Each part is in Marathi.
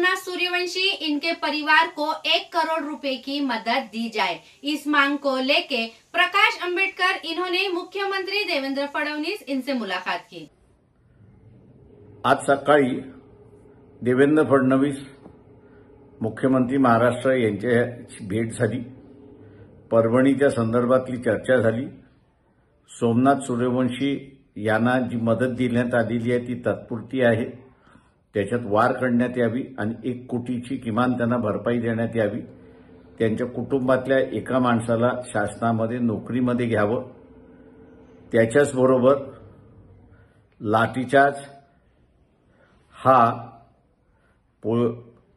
सोमनाथ सूर्यवंशी इनके परिवार को 1 करोड़ रुपए की मदद दी जाए। इस मांग को लेके प्रकाश अंबेडकर इन्होंने मुख्यमंत्री देवेंद्र फडणवीस इनसे मुलाकात की। आज सकाळी देवेंद्र फडणवीस मुख्यमंत्री महाराष्ट्र यांची भेट झाली। परभणीच्या संदर्भातली चर्चा झाली। सोमनाथ सूर्यवंशी यांना जी मदत देण्यात आलेली आहे ती तात्पुरती आहे। त्याच्यात वाढ करण्यात यावी आणि 1 कोटीची किमान त्यांना भरपाई देण्यात यावी। त्यांच्या कुटुंबातल्या एका माणसाला शासनामध्ये नोकरीमध्ये घ्यावं। त्याच्याच बरोबर लाठीचार्ज हा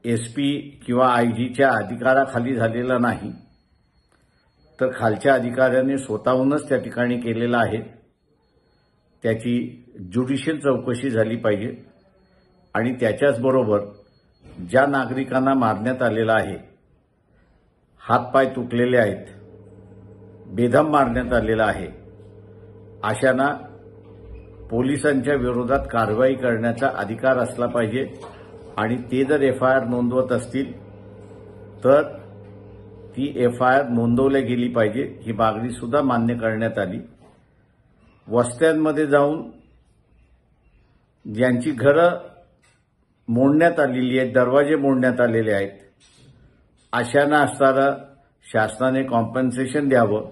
एसपी किंवा आयजीच्या अधिकाराखाली झालेला नाही, तर खालच्या अधिकाऱ्यांनी स्वतःहूनच त्या ठिकाणी केलेला आहे। त्याची ज्युडिशियल चौकशी झाली पाहिजे आणि त्याच्याच बरोबर ज्या नागरिकांना मारण्यात आलेला आहे, हातपाय तुटलेले आहेत, बेदम मारण्यात आलेला आहे, अशांना पोलिसांच्या विरोधात कारवाई करण्याचा अधिकार असला पाहिजे आणि ते जर एफआयआर नोंदवत असतील तर ती एफआयआर नोंदवली गेली पाहिजे। ही मागणी सुद्धा मान्य करण्यात आली। वस्त्यांमध्ये जाऊन ज्यांची घरं मोडण्यात आलेली आहेत, दरवाजे मोडण्यात आलेले आहेत, अशांना असताना शासनाने कॉम्पन्सेशन द्यावं,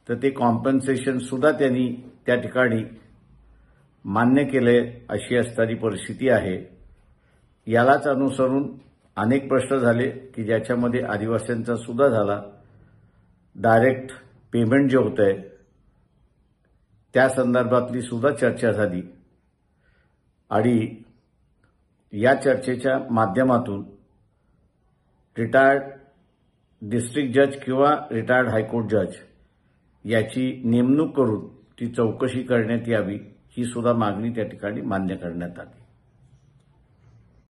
तर ते कॉम्पन्सेशन सुद्धा त्यांनी त्या ठिकाणी मान्य केले अशी असणारी परिस्थिती आहे। यालाच अनुसरून अनेक प्रश्न झाले की ज्याच्यामध्ये आदिवासींचा सुद्धा झाला। डायरेक्ट पेमेंट जे होतंय त्या संदर्भातली सुद्धा चर्चा झाली आणि या चर्चेच्या माध्यमातून रिटायर्ड डिस्ट्रिक्ट जज किंवा रिटायर्ड हायकोर्ट जज याची नेमणूक करून ती चौकशी करण्यात यावी, ही सुद्धा मागणी त्या ठिकाणी मान्य करण्यात आली।